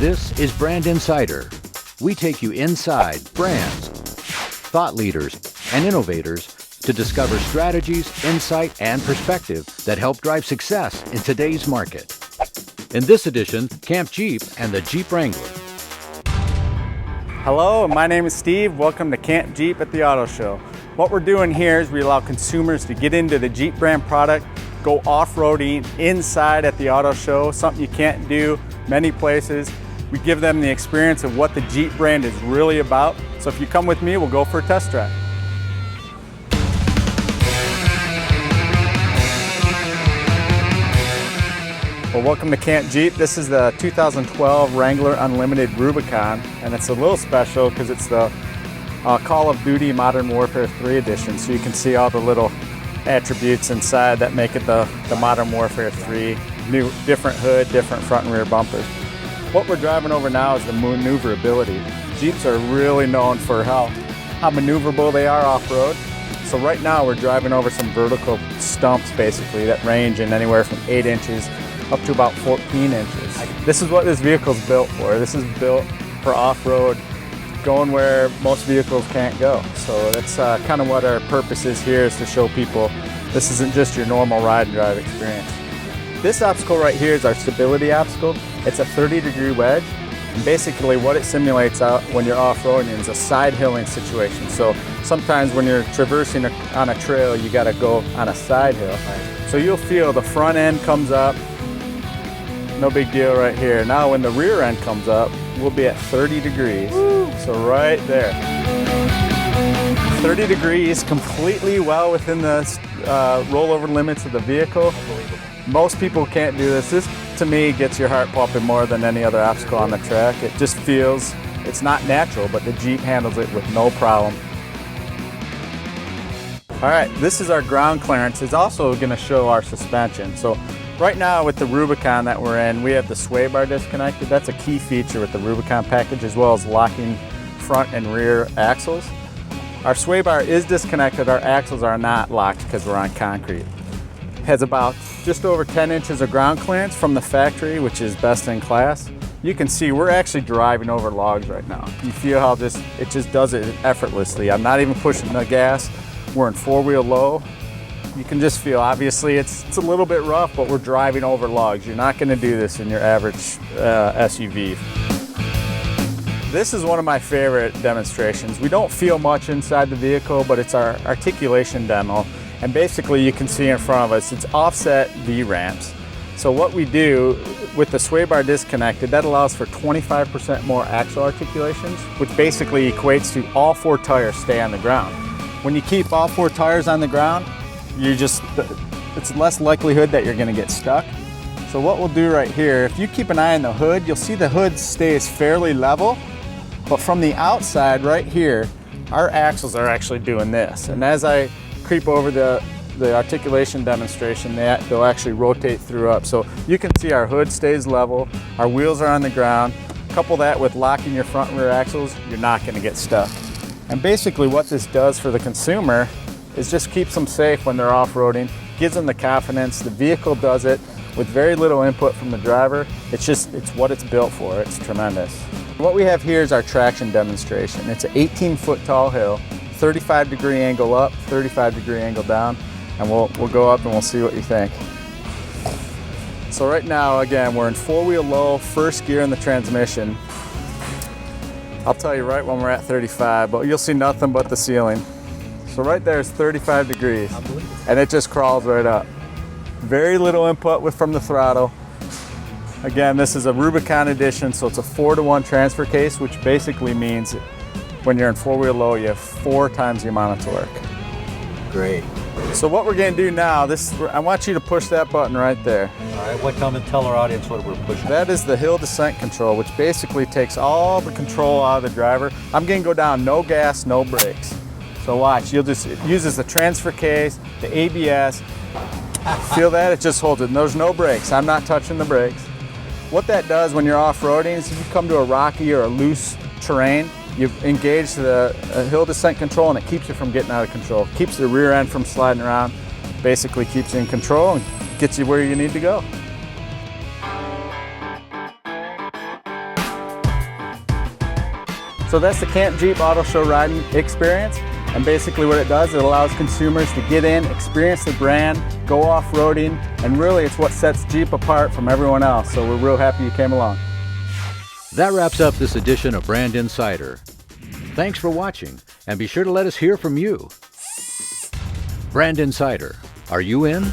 This is Brand Insider. We take you inside brands, thought leaders, and innovators to discover strategies, insight, and perspective that help drive success in today's market. In this edition, Camp Jeep and the Jeep Wrangler. Hello, my name is Steve. Welcome to Camp Jeep at the Auto Show. What we're doing here is we allow consumers to get into the Jeep brand product, go off-roading inside at the auto show, something you can't do many places. We give them the experience of what the Jeep brand is really about. So if you come with me, we'll go for a test drive. Well, welcome to Camp Jeep. This is the 2012 Wrangler Unlimited Rubicon, and it's a little special because it's the Call of Duty Modern Warfare 3 edition. So you can see all the little attributes inside that make it the Modern Warfare 3. New, different hood, different front and rear bumpers. What we're driving over now is the maneuverability. Jeeps are really known for how maneuverable they are off-road. So right now we're driving over some vertical stumps basically that range in anywhere from 8 inches up to about 14 inches. This is what this vehicle's built for. This is built for off-road, going where most vehicles can't go. So that's kind of what our purpose is here, is to show people this isn't just your normal ride and drive experience. This obstacle right here is our stability obstacle. It's a 30-degree wedge. And basically what it simulates out when you're off-roading is a side hilling situation. So sometimes when you're traversing on a trail, you gotta go on a side hill. So you'll feel the front end comes up, no big deal right here. Now when the rear end comes up, we'll be at 30 degrees. Woo. So right there. 30 degrees, completely well within the rollover limits of the vehicle. Most people can't do this. This, to me, gets your heart pumping more than any other obstacle on the track. It just feels, it's not natural, but the Jeep handles it with no problem. All right, this is our ground clearance. It's also gonna show our suspension. So right now with the Rubicon that we're in, we have the sway bar disconnected. That's a key feature with the Rubicon package, as well as locking front and rear axles. Our sway bar is disconnected. Our axles are not locked because we're on concrete. Has about just over 10 inches of ground clearance from the factory, which is best in class. You can see we're actually driving over logs right now. You feel how it just does it effortlessly. I'm not even pushing the gas. We're in four-wheel low. You can just feel, obviously it's a little bit rough, but we're driving over logs. You're not gonna do this in your average SUV. This is one of my favorite demonstrations. We don't feel much inside the vehicle, but it's our articulation demo. And basically you can see in front of us, it's offset V-ramps. So what we do with the sway bar disconnected, that allows for 25% more axle articulations, which basically equates to all 4 tires stay on the ground. When you keep all 4 tires on the ground, it's less likelihood that you're gonna get stuck. So what we'll do right here, if you keep an eye on the hood, you'll see the hood stays fairly level, but from the outside right here, our axles are actually doing this. And as I creep over the articulation demonstration, they'll actually rotate through up. So you can see our hood stays level, our wheels are on the ground. Couple that with locking your front and rear axles, you're not gonna get stuck. And basically what this does for the consumer is just keeps them safe when they're off-roading, gives them the confidence. The vehicle does it with very little input from the driver. It's what it's built for. It's tremendous. What we have here is our traction demonstration. It's an 18-foot tall hill, 35-degree angle up, 35-degree angle down, and we'll go up and we'll see what you think. So right now, again, we're in four-wheel low, first gear in the transmission. I'll tell you right when we're at 35, but you'll see nothing but the ceiling. So right there is 35 degrees, and it just crawls right up. Very little input from the throttle. Again, this is a Rubicon edition, so it's a 4-to-1 transfer case, which basically means when you're in four-wheel low, you have 4 times the amount of torque. Great. So what we're gonna do now, I want you to push that button right there. All right, come and tell our audience what we're pushing. That is the hill descent control, which basically takes all the control out of the driver. I'm gonna go down, no gas, no brakes. So watch, it uses the transfer case, the ABS. Feel that? It just holds it. And there's no brakes. I'm not touching the brakes. What that does when you're off-roading is if you come to a rocky or a loose terrain, you engage the hill descent control and it keeps you from getting out of control. Keeps the rear end from sliding around, basically keeps you in control and gets you where you need to go. So that's the Camp Jeep Auto Show riding experience. And basically what it does, it allows consumers to get in, experience the brand, go off-roading, and really it's what sets Jeep apart from everyone else. So we're real happy you came along. That wraps up this edition of Brand Insider. Thanks for watching, and be sure to let us hear from you. Brand Insider, are you in?